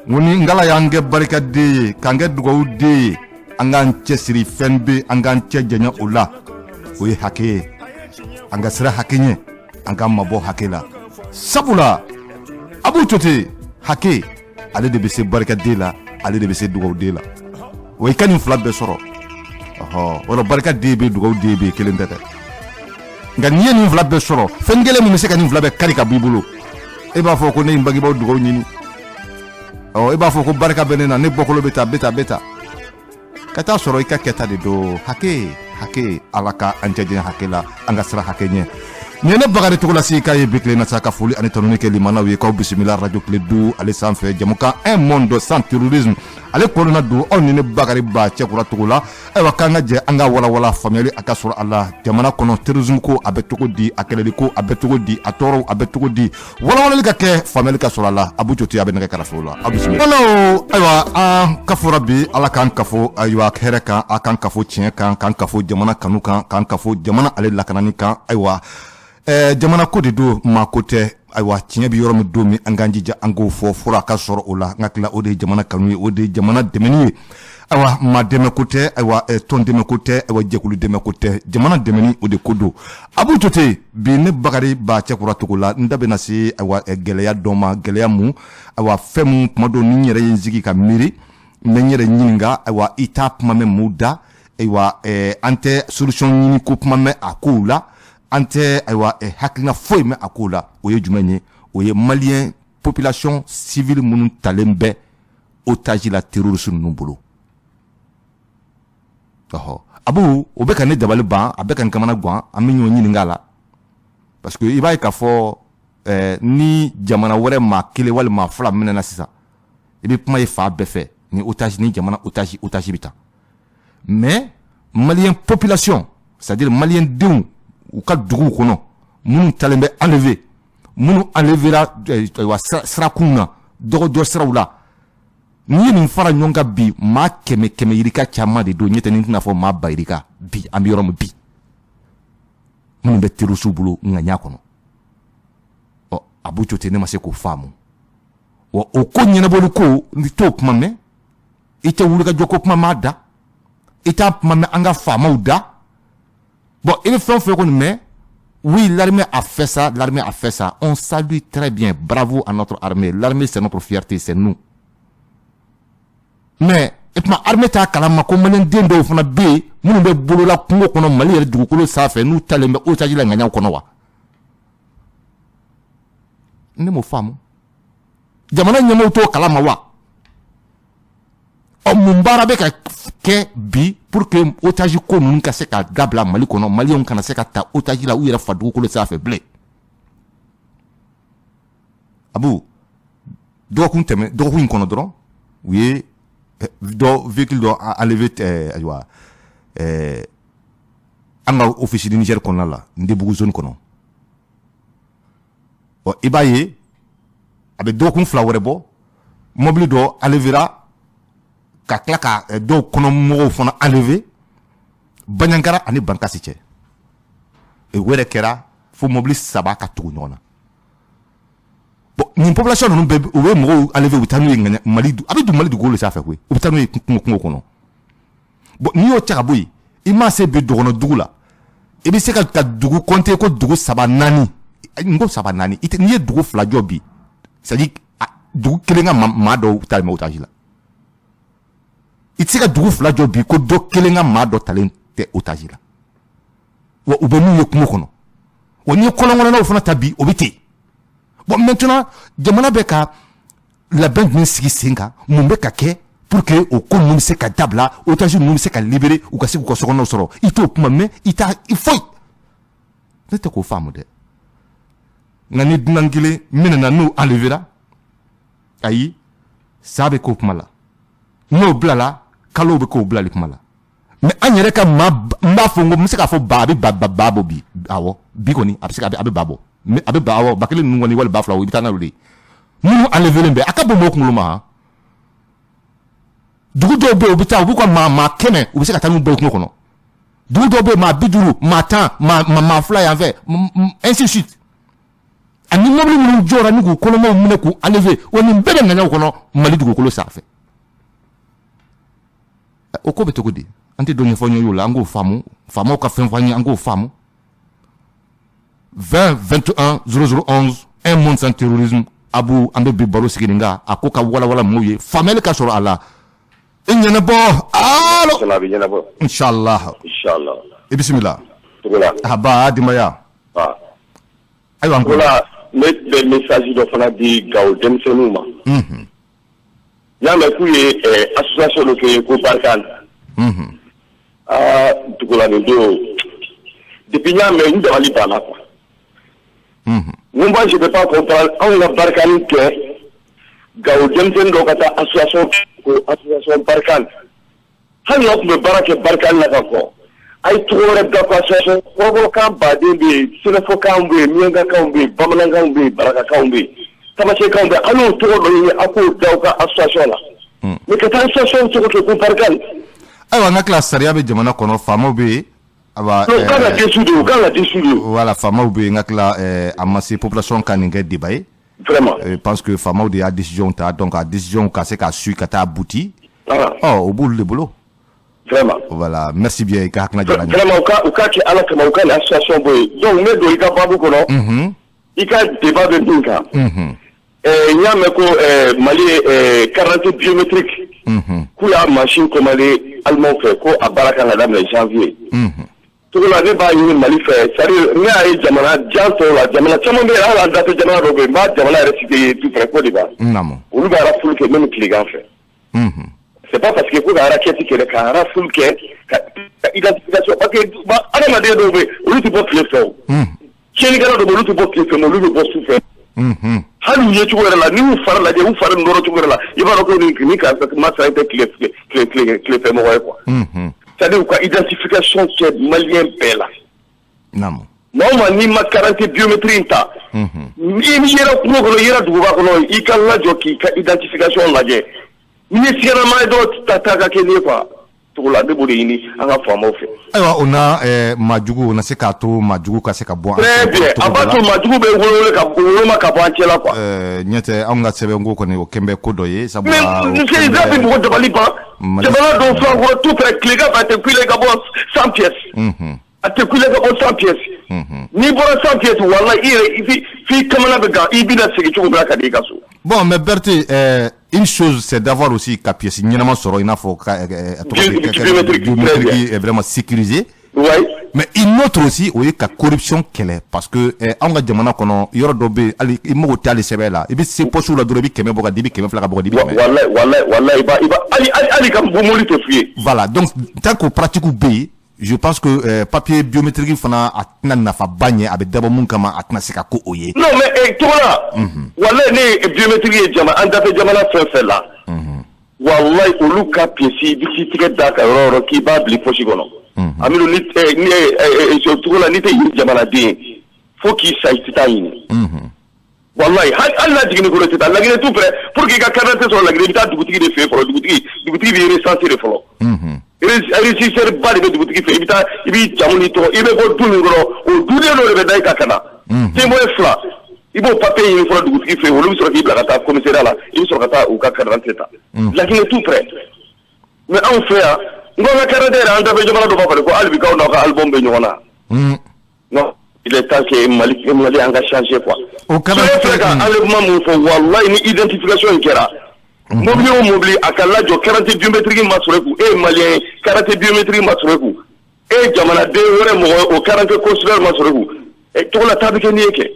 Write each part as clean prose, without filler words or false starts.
woni ngala yange barika de kange dugo de angan cesiri fenbe angan cejenya ula oye hake anga sira hakenye anga mabo hakela sabula abu tote hake ale de bese barika de la ale de bese dugo de la way kanin flabbe soro wala barika de be dugo de be kelen tata nga niye ni flabbe soro fengele mu meseka ni flabbe karika bibulo e ba fo ko ne mbagi ba dugo nyini e ba fo ko barika benena ne bokolo beta kata soro ika keta de do hake alaka anjaje hakela anga sra hakenye ñene bagare to la sika ye bikle na saka fuli ani tonone ke limana wi ko bismillah radio clé dou ale sans fait jamuka un monde sans terrorisme ale ko na do on ne bagare ba che kura to la e wakanga je anga wala family aka sur allah jamana kono terrorisme ko abetuko di akele ko abetuko di atoro abetuko di wala li ka ke family ka sur allah abu joti abe ne ka rasulullah bismillah hello aywa kafura bi ala kan kafo aywa khereka akan kafo chien kan kafo jamana kanuka kan kafo jamana ale lakanani kan aywa jamana ko de do ma kote aywa tinya bi yoro mi do mi anganji ja ango fo fura ka soro ola ngakla o de jamana kanu o de jamana demeni aywa ma deme kote aywa ton deme kote aywa jekulu deme kote jamana demeni o de kodo abu tote bi ne bagari ba chekura tokola ndabe na si aywa geleya doma geleya mu aywa femu mado ni nyere yinzigi ka miri menyere nyinga aywa itap mame muda aywa ante solution nyini ko mame akula ante aywa hakina foy me akula oye jumenye oye malien population civile munu talembe otaji la terrorisme numbulu abu obeka ne dabale ba abeka nkamana gwa aminyo nyini ngala parce que iba ka fo ni jamana wore ma kile wal ma fla menena sisa ibi puma e fa befe ni otaji ni jamana otaji bita mais malien population c'est-à-dire malien deun ou ka dugu kono munu talembe enlevera wa srakuna dogo srawla ni fara nyonga bi ma keme yirika chama de do nyete ni na fo ma bayrika bi ambiyorum bi munu be tirusu bulu nganya kono abu chote ne ma se ko famu o ko nyina bolu ko ni top mame ite wuluka joko mama da ita mame anga fama uda. Bon, il faut qu'on met. Oui, l'armée a fait ça, On salue très bien. Bravo à notre armée. L'armée, c'est notre fierté, c'est nous. Mais, et puis, l'armée t'a kalama, comme on dit, on a bé, nous ne boulons la kungo qu'on a malé, du coup, ça fait, nous, talem, au taji la gagnant qu'on a. Ne mo femme. Jamana nyamo to kalama wa. Mumbara beka ke bi pour que otaji ko nun ka se ka dabla mali kono mali on kana se ka ta otaji la uyera fadu ko le sa faible abu do kun teme do kun kono dron oui do véhicule do enlever aywa anga office du Niger kono la nde bugu zone kono o ibaye abe do kun flawere bo mobile do enlevera ka klaka do kono mo fona enlever banyangara ani bankasi che e were kera fo mobile saba ka tu nyona bon ni population no be we mo enlever witanu nganya malidu abidu malidu golo sa fa kwe witanu kungo kono bon ni o tira boy ima se be dogono dugula e bi se ka dugu konte ko dugu saba nani ngo saba nani ite ni dugu fla jobi c'est à dire dugu kelenga ma do talma utajila itika dugu fla jobi ko do kelenga ma do talente otajila wa ubenu yokumo kono woni kono ngona na fona tabi obite bon maintenant jamana beka la banque min sigi senga mumbe ka ke pour que o ko mum se ka dabla otaji mum se ka libérer ou ka se ko sokono soro ito kuma me ita il faut nete ko famu de ngani dunangile minana no enlevera ayi sabe ko kuma la no blala kalo be ko blali kuma la mais anyere ka mba fongo musika fo babi babo bi awo bi koni abisika abi babo mais abi bawo bakele ngoni wal bafla wo bitana lodi munu enlever mbe akabo mo kunluma dugu do be obita bu ko ma kene obisika tanu be kunko no dugu do be ma biduru ma tan ma fly en fait ainsi de suite ani mobili minnu jɔra ni k'u kɔnɔmaw minɛ k'u enlever wa nin bɛɛ bɛ ŋaɲaw kɔnɔ Mali dugukolo sanfɛ o ko bɛ cogo di an tɛ dɔn ɲɛfɔ ɲɔgɔn y'o la an k'o faamu faamaw ka fɛn fɔ an ye an k'o faamu 20 21 0011 un monde sans terrorisme Abu an bɛ bi baro sigi nin kan a ko ka walawala mɔgɔw ye faamuyali ka sɔrɔ a la i ɲɛnabɔ allo inshallah i bisimila aba denbaya ayiwa an ko ne bɛ message dɔ fana di Gawo denmisɛnninw ma y'a mɛn k'u ye association dɔ kɛ ko Barkan Dugula nin don depuis y'a mɛn n dabali banna quoi moi je peux pas comprendre anw ka Barkan kɛ Gawo denmisɛnnin dɔ ka taa association Barkan hali n'aw tun bɛ baara kɛ Barkan na ka kɔ a ye tɔgɔ wɛrɛ da ko association kɔrɔbɔrɔkan baden bɛ yen sɛnɛfɔkan bɛ yen miyankakan bɛ yen bamanankan bɛ yen barakakan bɛ yen tamasɛkan bɛ yen an y'o tɔgɔ dɔ ɲini a k'o da u ka association la mais ka taa association tɔgɔ kɛ ko Barkan ayiwa an ka tila sariya bɛ jamana kɔnɔ faamaw bɛ yen aba u kan ka déçu de voilà faamaw bɛ yen n ka tila a ma se population ka nin kɛ débat ye vraiment parce que faamaw de y'a décision ta donc a décision ka se ka suit ka taa buti o b'olu de bolo vraiment voilà merci bien i ka hakilina diyara n ye vraiment u ka kɛ ala kama u ka nin association bɔ yen donc ne don i ka babu kɔnɔ i ka débat bɛ min kan n y'a mɛn ko Mali ye carte biométrique k'u y'a machine commandé Allemand fɛ ko a baara kan ka daminɛ janvier cogo la ne b'a ɲini Mali fɛ c'est-à-dire ne y'a ye jamana jan tɔw la jamana caman bɛ yen hali an da tɛ jamana dɔ bɛ yen n b'a jamana yɛrɛ cité tout près Côte d'Ivoire olu bɛ rafule kɛ même tilegan fɛ c'est pas parce que ko ka raquette kɛ ka rafule kɛ ka identification parce que adamaden dɔw bɛ yen olu tɛ bɔ tile fɛ o tiɲɛnikɛla dɔw bɛ yen olu tɛ bɔ tile fɛ mais olu bɛ bɔ su fɛ hali u ye cogo yɛrɛ la ni y'u fari lajɛ u fari nɔrɔ cogo yɛrɛ la i b'a dɔn ko ni ka masa tɛ tile fɛ mɔgɔ ye quoi c'est-à-dire u ka identification kɛ maliyɛn bɛɛ la maa o maa n'i ma carte biométrique ta i yɛrɛ kungo kɔnɔ i yɛrɛ duguba kɔnɔ i ka lajɔ k'i ka identification lajɛ ni ye sigɛrɛma ye dɔw ta ka kɛ nin ye quoi cogo la ne b'o de ɲini an ka faamaw fɛ ayiwa o na maajugu o na se k'a to maajugu ka se ka bɔ très bien a b'a to maajugu bɛ woloma ka bɔ an cɛ la quoi ɲɛ tɛ anw ka sɛbɛnko kɔni o kɛn bɛ ko dɔ ye sabula mais c'est exact mɔgɔ dabali ban jamana dɔw fɛn kɔrɔ tout près tilegan fɛ a tɛ kule ka bɔ 100 pièces a tɛ kule ka bɔ 100 pièces n'i bɔra 100 pièces wala i yɛrɛ f'i kamana bɛ gan i bɛna segin cogo min na ka di i ka so bon mais Berté une chose c'est d'avoir aussi ka pièce ɲɛnama sɔrɔ i n'a fɔ biométrique est vraiment sécurisé mais une autre aussi o ye ka corruption kɛlɛ parce que anw ka jamana kɔnɔ yɔrɔ dɔ bɛ yen hali i mago tɛ hali sɛbɛn la i bɛ se poche la dɔrɔn i bɛ 100 bɔ ka di i bɛ 200 ka bɔ ka di i bɛ 100 wallahi hali ka mobili tɛ f'i ye voilà donc tant que pratique bɛ yen je pense que papier biométrique fana a tɛna nafaba ɲɛ a bɛ dabɔ mun kama a tɛna se ka ko o ye non mais cogo la wallahi ne ye biométrique ye an dafɛ jamana fɛn fɛn la wallahi olu ka pièce i bɛ t'i tigɛ da ka yɔrɔ yɔrɔ k'i b'a bila poche kɔnɔ Aminu ni cogo la n'i tɛ yiri jamanaden ye fo k'i sa i tɛ taa ɲini wallahi hali n'a jiginni kɔrɔ i tɛ taa Laginɛ tout près pour que i ka carte d'identité sɔrɔ Laginɛ i bɛ taa dugutigi de fɛ yen fɔlɔ dugutigi b'i recenser de fɔlɔ régisseur ba de bɛ dugutigi fɛ i b'i jamu n'i tɔgɔ i bɛ bɔ du min kɔnɔ o duden dɔ de bɛ da i kan ka na témoin 2 i b'o papier ɲini fɔlɔ dugutigi fɛ yen olu bɛ sɔrɔ k'i bila ka taa commissariat la i bɛ sɔrɔ ka taa u ka carte d'identité ta Laginɛ tout près mais anw fɛ yan n ko an ka carte d'identité yɛrɛ an dafɛ jamana dɔ b'a fɔ ko hali bi k'aw n'aw ka album bɛ ɲɔgɔn na non il est temps que Mali an ka changer quoi sɔrɔ filɛ ka enlèvement mun fɔ wallahi ni identification in kɛra mobili o mobili a ka lajɔ carte biométrique ma sɔrɔ kun e ye maliyɛn ye carte biométrique ma sɔrɔ kun e ye jamanaden wɛrɛ mɔgɔ o carte consulaire ma sɔrɔ kun cogo la taa bɛ kɛ nin ye kɛ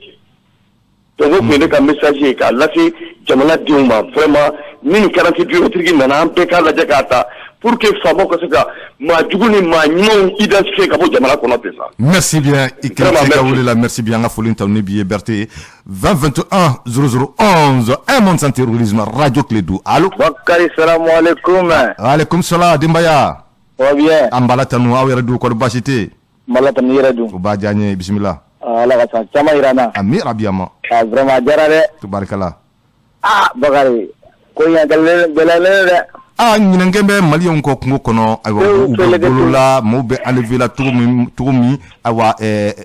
donc o tun ye ne ka message ye k'a lase jamanadenw ma vraiment ni nin carte biométrique nana an bɛɛ k'a lajɛ k'a ta pour que faamaw ka se ka maajugu ni maa ɲumanw identifier ka bɔ jamana kɔnɔ ten sa. Merci bien i kɛrɛfɛ ka wele la merci bien an ka foli ta ne bi ye Berté 2021 0011 un monde sans terrorisme radio Clédou allo. Bakari salamu alaikum. Alaikum salam denbaya. Ça va bien. An bala tanu aw yɛrɛ du kɔri baasi tɛ. Mala tanu yɛrɛ du. O b'a diya n ye bisimila. Ala ka san caman yira n na. Ami rabiyama. Vraiment a diyara dɛ. Tubarikala. Bakari ko in gɛlɛyalen dɛ. ɲinɛnkɛ bɛ maliyɛnw kɔ kungo kɔnɔ ayiwa u bɛ bolo la maaw bɛ enlever la cogo min ayiwa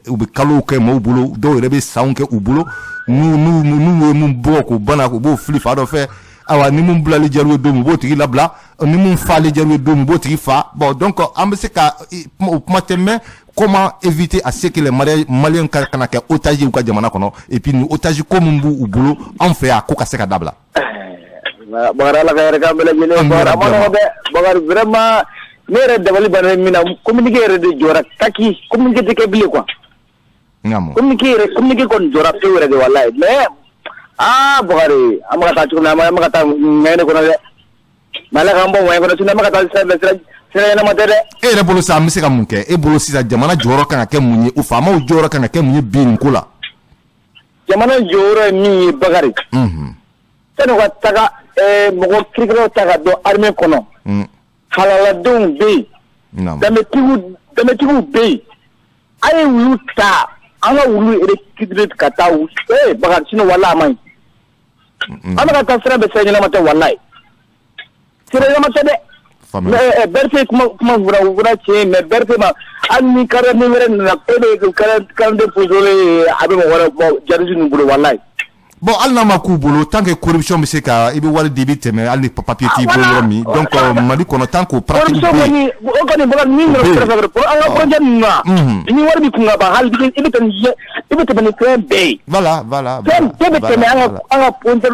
u bɛ kalow kɛ maaw bolo dɔw yɛrɛ bɛ sanw kɛ u bolo n'u ye mun bɔ k'u bana u b'o fili fa dɔ fɛ ayiwa ni mun bilali jɛru ye don min u b'o tigi labila ni mun fali jɛru ye don min u b'o tigi fa bon donc an bɛ se ka o kuma tɛ mɛn comment éviter à ce que les Maliens kana kɛ otage u ka jamana kɔnɔ et puis ni otage ko mun b'u bolo an fɛ yan ko ka se ka dabila. Bakar ala ka yɛrɛ ka bɛɛ lajɛlen bɔra ma nɔgɔ dɛ Bakar vraiment ne yɛrɛ dabali banna min na communiqué yɛrɛ de jɔra kaki communiqué tɛ kɛ bilen quoi. Communiqué kɔni jɔra pewu yɛrɛ de walayi mais Bakar an bɛ ka taa cogo min na an bɛ ka taa ŋɛɲɛ de kɔnɔ dɛ mais ala k'an bɔ ŋɛɲɛ kɔnɔ sinon an bɛ ka taa sira ɲɛnama tɛ dɛ. E yɛrɛ bolo sa an bɛ se ka mun kɛ e bolo sisan jamana jɔyɔrɔ kan ka kɛ mun ye u faamaw jɔyɔrɔ kan ka kɛ mun ye bi nin ko la. Jamana jɔyɔrɔ ye min ye Bakari. Sani ka taga mɔgɔ kirikiraw ta ka don armée kɔnɔ. Halaladenw bɛ yen. Danbetigiw bɛ yen. A ye wulu ta an ka wulu recruter ka taa Bakari sinon walahi a man ɲi. An bɛ ka taa sira bɛ sira ɲɛnama tɛ walahi. Sira ɲɛnama tɛ dɛ. Berthe kuma fura tiɲɛ mais Berthe ma hali ni carnet wɛrɛ nana e de carnet déposé a bɛ mɔgɔ wɛrɛ jarisu ninnu bolo walayi. Bon hali n'a ma k'u bolo tant que corruption bɛ se ka i bɛ wari di i bɛ tɛmɛ hali ni papier t'i bolo yɔrɔ min donc Mali kɔnɔ tant que o pratique bɛ yen. O kɔni Bakari min yɛrɛ kɛrɛfɛ an ka projet ninnu na ni wari bɛ kun ka ban hali i bɛ tɛmɛ ni fɛn bɛɛ ye. Voilà. Fɛn bɛɛ bɛ tɛmɛ an ka projet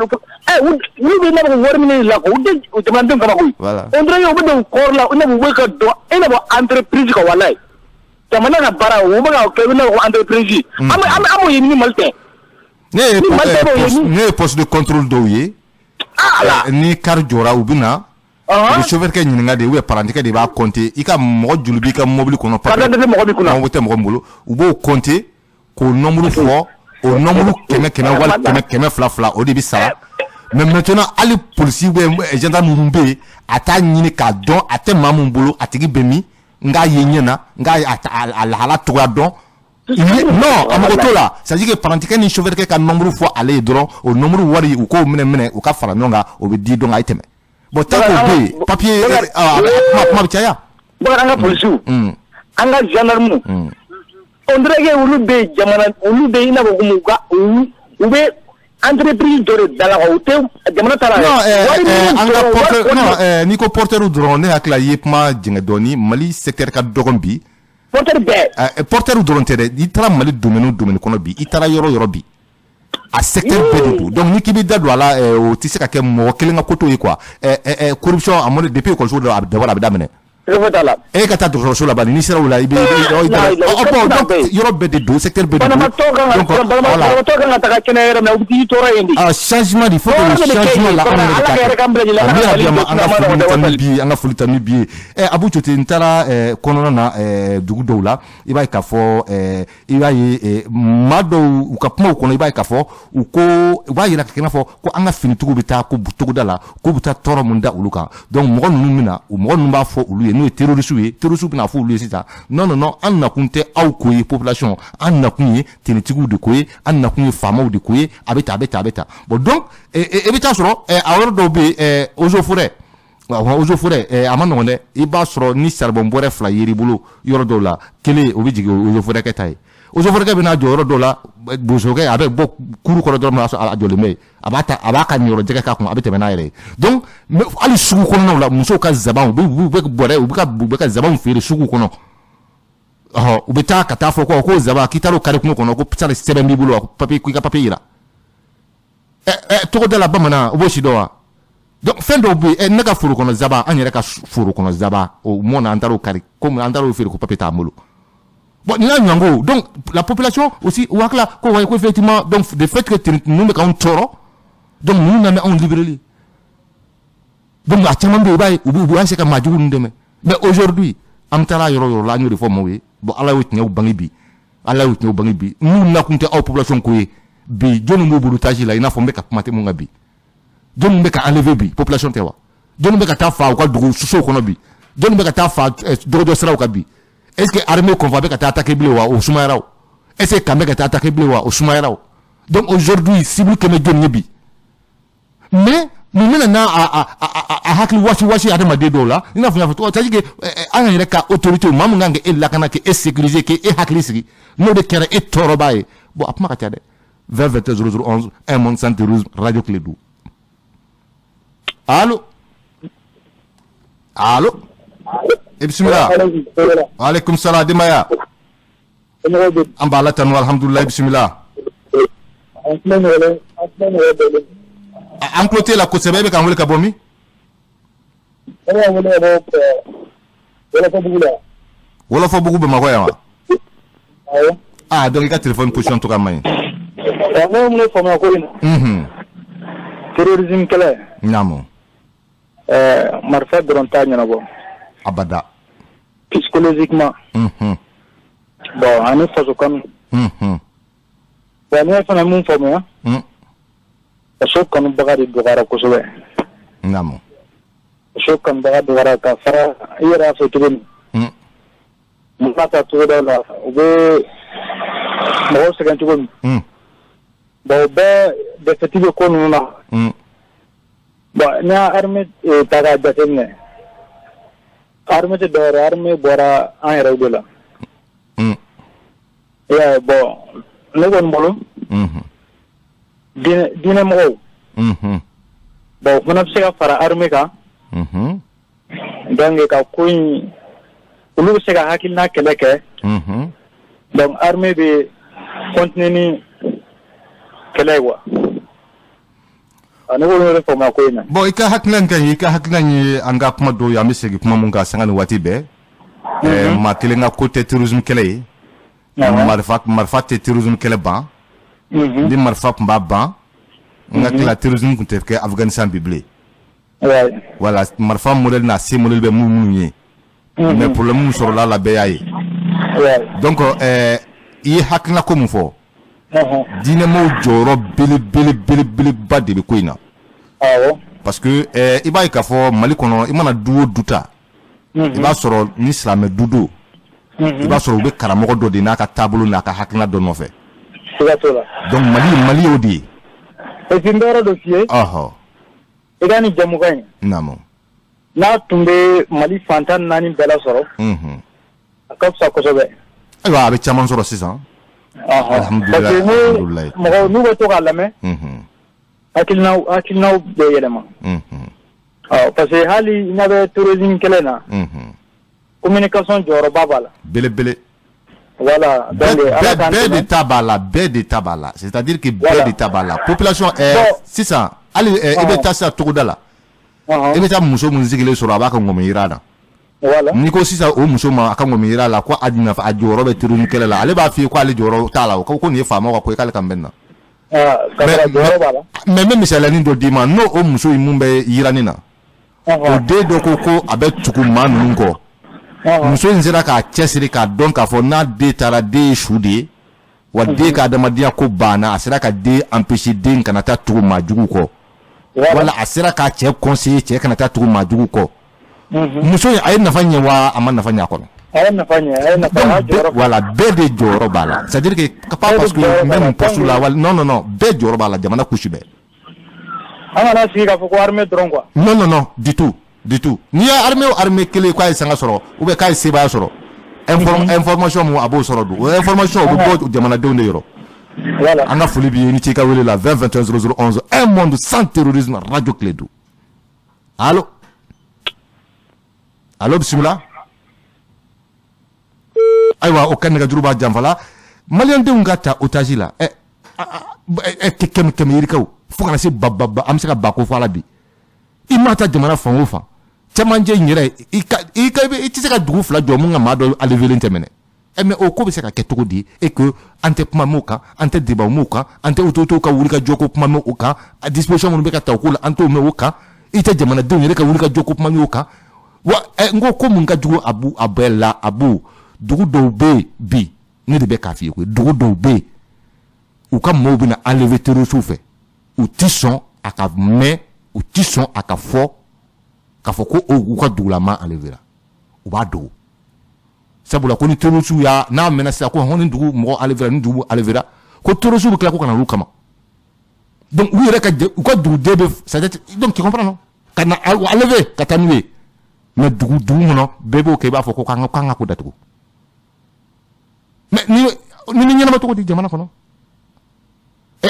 wulu bɛ n'a fɔ wari min la ko u jamanadenw kama koyi. O dɔrɔn ye u bɛ don kɔɔri la u n'a fɔ u bɛ ka dɔn e n'a fɔ entreprise ka walayi jamana ka baara u bɛ ka kɛ i n'a fɔ entreprise an b'o ye ni Mali tɛ. Ne ye poste de contrôle dɔw ye ni car jɔra u bɛ na u bɛ chauffeur kɛ ɲininka de ou bien parantikɛ de b'a compter i ka mɔgɔ joli b'i ka mobili kɔnɔ papier mɔgɔ tɛ mɔgɔ min bolo u b'o compter k'o nombre fɔ o nombre 100 wali 100 o de bɛ sara mais maintenant hali polisi ou bien gendarme minnu bɛ yen a t'a ɲini k'a dɔn a tɛ maa min bolo a tigi bɛ min n k'a ye ɲɛ na n k'a a lahala cogoya dɔn. Non, a mago t'o la c'est-à-dire que parantikɛ ni chauffeur kɛ ka nombre fɔ ale ye dɔrɔn o nombre wari u k'o minɛ u ka fara ɲɔgɔn kan o bɛ di dɔn a ye tɛmɛ bon tant que o bɛ yen papier kuma bɛ caya. Bakari an ka polisiw an ka gendarme on dirait que olu bɛ yen i n'a fɔ u bɛ entreprise dɔ de da la o tɛ jamana ta la. Non an ka porteur n'i ko porteur dɔrɔn ne hakili la i ye kuma jɛngɛ dɔɔni Mali secteur ka dɔgɔn bi. Porteur dɔrɔn tɛ dɛ i taara Mali domaine kɔnɔ bi i taara yɔrɔ bi a secteur bɛɛ de don donc ni k'i bɛ da don a la o tɛ se ka kɛ mɔgɔ kelen ka ko t'o ye quoi corruption a mɔne depuis école dɔ a bɛ daminɛ. E ka taa dɔgɔtɔrɔso la bani n'i sera o la i bɛ yɔrɔ bɛɛ de don secteur bɛɛ de don donc voilà changement il faut que le changement la an ka foli ta ni bi Abu Cote n taara kɔnɔna na dugu dɔw la i b'a ye k'a fɔ i b'a ye maa dɔw u ka kumaw kɔnɔ i b'a ye k'a fɔ u b'a yira k'a fɔ ko an ka finitigiw bɛ taa ko togoda la k'u bɛ taa tɔɔrɔ mun da olu kan donc mɔgɔ ninnu b'a fɔ olu ye n'o ye terroriste bɛna fɔ olu ye sisan non an nakun tɛ aw ko ye population an nakun ye tenitigiw de ko ye an nakun ye faamaw de ko ye a bɛ ta bon donc e bɛ taa sɔrɔ a yɔrɔ dɔw bɛ yen eaux et forêt a ma nɔgɔn dɛ i b'a sɔrɔ ni charbon bɔrɛ 2 yer'i bolo yɔrɔ dɔw la kelen o bɛ jigin eaux et forêt kɛ ta ye eaux et forêt kɛ bɛna jɔ yɔrɔ dɔw la bosokɛ a bɛ bɔ kuru kɔrɔ dɔrɔn a jɔlen bɛ yen a b'a ka niyɔrɔ jɛgɛ k'a kun a bɛ tɛmɛ n'a yɛrɛ ye donc hali sugu kɔnɔnaw la musow ka zaban u bɛ ka zabanw feere sugu kɔnɔ u bɛ taa ka taa fɔ ko zaban k'i taara o kari kungo kɔnɔ ko sɛbɛn b'i bolo papier k'i ka papier yira togoda la bamanan u b'o si dɔn wa donc fɛn dɔw bɛ yen ne ka foro kɔnɔ zaban an yɛrɛ ka foro kɔnɔ zaban o mɔna an taara o kari komi an taara o feere ko papier t'an bolo. Bon, il y a un donc la population aussi, ou effectivement, donc de fait que nous mettons tort, donc nous n'avons libéré. Donc à ce moment-là, c'est comme Madjou Ndeme. Mais aujourd'hui, Amtala Yoro, l'agneau de Formoé, bon, Allah est au Bangibi, nous n'avons pas population qui bi, John Mouboutaji, là, il n'a pas fait maté mon abi. John Meka enlevé bi, population tewa. John Meka tafa, ou quoi, de sous konobi. John Meka tafa, drodo sera au kabi. Est-ce que l'armée convoque à attaquer Blewa au Soumaïrao? Est-ce que Kamek a attaqué Blewa au Soumaïrao? Donc aujourd'hui, si vous connaissez John Yebi. Mais, nous menons à hakili wasi adamaden dɔw la i n'a fɔ n y'a fɔ c'est à dire que an yɛrɛ ka autorité maa mun kan ka e lakana ke e sécuriser ke e hakili sigi n'o de kɛra e tɔɔrɔba ye bon a kuma ka ca dɛ 20 21 00 11 un monde sans terrorisme radio clé du allo bismillah alaikum salam dimaya an b'a la tanu alhamdulillah bismillah an cloté la kosɛbɛ e bɛ k'an wele ka bɔ min Wolofobugu Bamakɔ yan wa ah donc i ka téléphone position to ka man ne mun faamuya ko in terrorisme kɛlɛ naamu marifa dɔrɔn t'a ɲɛnabɔ abada psychologiquement bon ani faso kanu bon ne fana mun faamuya faso kanubaga de dɔgɔyara kosɛbɛ naamu faso kanubaga dɔgɔyara ka fara i yɛrɛ y'a fɔ cogo min mun b'a ta togodaw la u bɛ mɔgɔw sɛgɛn cogo min bon o bɛɛ defɛti bɛ ko ninnu na bon n'i y'a armée ta k'a jateminɛ armée tɛ dɔwɛrɛ armée bɔra an yɛrɛw de la i y'a ye bon ne kɔni bolo diinɛ mɔgɔw bon o fana bɛ se ka fara armée kan donc ka ko in olu bɛ se ka hakilina kɛlɛ kɛ donc armée bɛ continuer ni kɛlɛ ye quoi ne b'olu yɛrɛ faamuya ko in na bon i ka hakilina ka ɲi i ka hakilina ye an ka kuma dɔw ye an bɛ segin kuma mun kan sanga ni waati bɛɛ maa kelen ka ko tɛ terrorisme kɛlɛ ye marifa tɛ terrorisme kɛlɛ ban ni marifa tun b'a ban n ka tila terrorisme tun tɛ kɛ Afghanistan bi bilen voilà marifa modèle n'a se modèle bɛ minnu ye mais problème mun sɔrɔla la bɛɛ y'a ye donc i ye hakilina ko mun fɔ diinɛmaw jɔyɔrɔ belebeleba de bɛ ko in na parce que i b'a ye k'a fɔ Mali kɔnɔ i mana du o du ta i b'a sɔrɔ ni silamɛ du don i b'a sɔrɔ u bɛ karamɔgɔ dɔ de n'a ka taabolo n'a ka hakilina dɔ nɔfɛ donc Mali y'o de ye et puis n bɛ yɔrɔ dɔ f'i ye i ka nin jɛmukan in naamu n'a tun bɛ Mali fantan 4 bɛɛ la sɔrɔ a ka fisa kosɛbɛ ayiwa a bɛ caman sɔrɔ sisan parce que mɔgɔw n'u bɛ to k'a lamɛn hakilinaw bɛ yɛlɛma parce que hali n'a bɛ terrorisme kɛlɛ na communication jɔyɔrɔba b'a la belebele voilà donc bɛɛ de ta b'a la c'est-à-dire que bɛɛ de ta b'a la population sisan hali i bɛ taa sisan togoda la i bɛ taa muso mun sigilen sɔrɔ a b'a ka ŋɔmi yira la n'i ko sisan o muso ma a ka ŋɔmi yira la ko a jɔyɔrɔ bɛ terrorisme kɛlɛ la ale b'a f'i ye ko ale jɔyɔrɔ t'a la ko nin ye faamaw ka ko ye k'ale kan bɛ na mais n bɛ misaliyanin dɔ d'i ma n'o o muso in mun bɛ yiranin na o den dɔ ko a bɛ tugu maa ninnu kɔ muso in sera k'a cɛsiri k'a dɔn k'a fɔ n'a den taara den ye su de ye wa den ka adamadenya ko banna a sera ka den empêcher den kana taa tugu maa jugu kɔ wala a sera k'a cɛ conseiller cɛ kana taa tugu maa jugu kɔ muso in a ye nafa ɲɛ wa a ma nafa ɲɛ a kɔnɔ voilà bɛɛ de jɔyɔrɔ b'a la c'est à dire que pas parce que n bɛ nin poste la wala non bɛɛ jɔyɔrɔ b'a la jamana kusi bɛɛ an kana sigi k'a fɔ ko armée dɔrɔn quoi non du tout n'i ye armée kelen k'a ye sanga sɔrɔ ou bien k'a ye sebaaya sɔrɔ information mun a b'o sɔrɔ dun o information o bɛ bɔ jamanadenw de yɔrɔ an ka foli b'i ye ni ci ka wele la 20 21 00 11 un monde sans terrorisme radio clé du allo bisimila ayiwa o ka nɛgɛjuru b'a janfa la maliyɛndenw ka ta otage la kɛmɛ yirikaw fo kana se an bɛ se ka bako fɔ a la bi i ma ta jamana fan o fan cɛmancɛ in yɛrɛ i tɛ se ka dugu fila jɔ mun ka maa dɔ alevelen tɛmɛnɛ mais o ko bɛ se ka kɛ cogo di et que an tɛ kuma m'o kan an tɛ débat m'o kan an tɛ autorité ka wuli ka jɔ ko kuma m'o kan a disposition minnu bɛ ka ta o ko la an t'o mɛn o kan i tɛ jamanadenw yɛrɛ ka wuli ka jɔ ko kuma m'o kan wa n ko mun ka jugu a bɛɛ la dugu dɔw bɛ yen bi ne de bɛ k'a f'i ye koyi dugu dɔw bɛ yen u ka maaw bɛ na enlever terroriste fɛ u ti sɔn a ka mɛn u ti sɔn a ka fɔ k'a fɔ ko u ka dugulama enlevera u b'a dogo sabula ko ni terroriste y'a n'a mɛnna sisan ko hɔn ni dugu mɔgɔ enlevera ni dugu enlevera ko terroriste bɛ tila ko ka na olu kama donc u yɛrɛ ka u ka duguden bɛ c'est à dire donc tu comprends non kana enlever ka taa n'u ye mais dugu kɔnɔ bɛɛ b'o kɛ i b'a fɔ ko k'an ka ko datugu mais ni ɲɛnama cogo di jamana kɔnɔ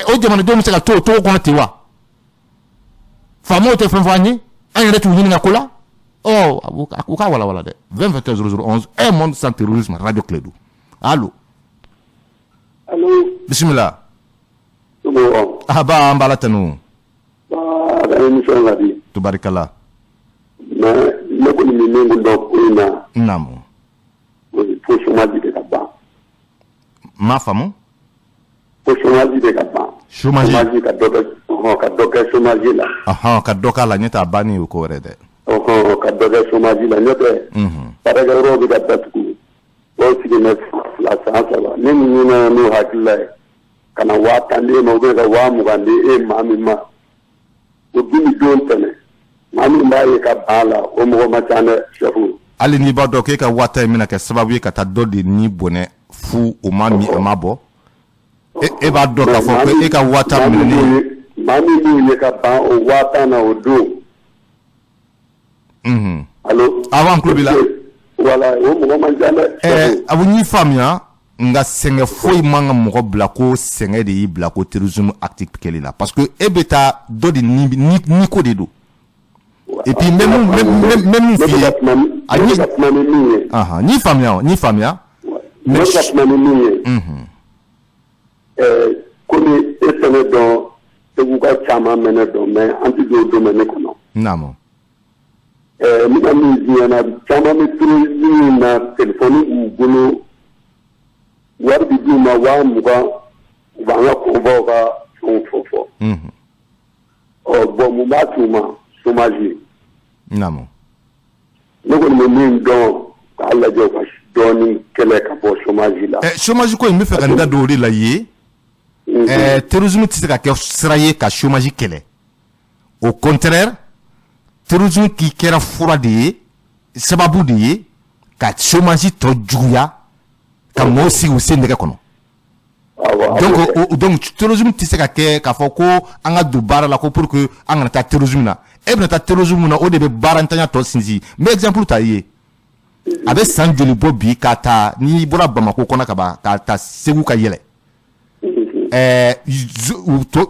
o jamanadenw bɛ se ka to o cogo kɔnɔ ten wa faamaw tɛ fɛn fɔ an ye an yɛrɛ t'u ɲininka ko la u ka walawala dɛ 20 0011 un monde sans terrorisme radio Clédou allo bisimila ba an b'a la tanu tubarikala ne kɔni bɛ min dɔn ko in na naamu fo chômage de ka ban m'a faamu fo chômage de ka ban chômage ka dɔ kɛ chômage la ka dɔ k'a la ɲɛ t'a banni o ko wɛrɛ dɛ ka dɔ kɛ chômage la ɲɔ tɛ baarakɛyɔrɔw bɛ ka datugu dɔw sigilen bɛ 2 san 3 ne min ɲinɛ n'o hakilila ye ka na 10 di e ma ou bien ka 20 di e maa min ma o dun don tɛmɛ maa min b'a ye ka ban la o mɔgɔ ma ca dɛ chef hali n'i b'a dɔn k'e ka wata in bɛna kɛ sababu ye ka taa dɔ de ni bɔnɛ fu o ma min o ma bɔ e b'a dɔn k'a fɔ ko e ka wata minɛni maa min b'u ye ka ban o 10 na o don allo avant club la voilà o mɔgɔ ma ca dɛ a bɛ ɲi faamuya nka sɛgɛn foyi man ka mɔgɔ bila ko sɛgɛn de y'i bila ko terrorisme acte kɛli la parce que e bɛ taa dɔ de ni ko de don et puis même f'i ye a n'i faamuya mais ka kuma ni min ye komi e tɛ ne dɔn Segu ka caman mɛ ne dɔn mais an tɛ don o domaine kɔnɔ naamu n bɛna min f'i ɲɛna caman bɛ terrorisme na telefɔni b'u bolo wari bi d'u ma 20,000 u b'an ka convois ka fɛnw fɔ bon mun b'a t'u ma chômage naamu ne kɔni bɛ min dɔn k'a lajɛ ka dɔɔni kɛlɛ ka bɔ chômage la chômage ko in bɛ fɛ ka n da don o de la ye terrorisme tɛ se ka kɛ sira ye ka chômage kɛlɛ au contraire terrorisme k'i kɛra fura de ye sababu de ye ka chômage tɔ juguya ka mɔgɔw sigi u sen nɛgɛ kɔnɔ donc terrorisme tɛ se ka kɛ k'a fɔ ko an ka don baara la ko pour que an kana taa terrorisme na e bɛna taa terrorisme na o de bɛ baara ntanya tɔ sinsin n bɛ exemple ta i ye a bɛ san joli bɔ bi k'a ta n'i bɔra Bamako kɔnɔ ka ban k'a ta Segu ka yɛlɛ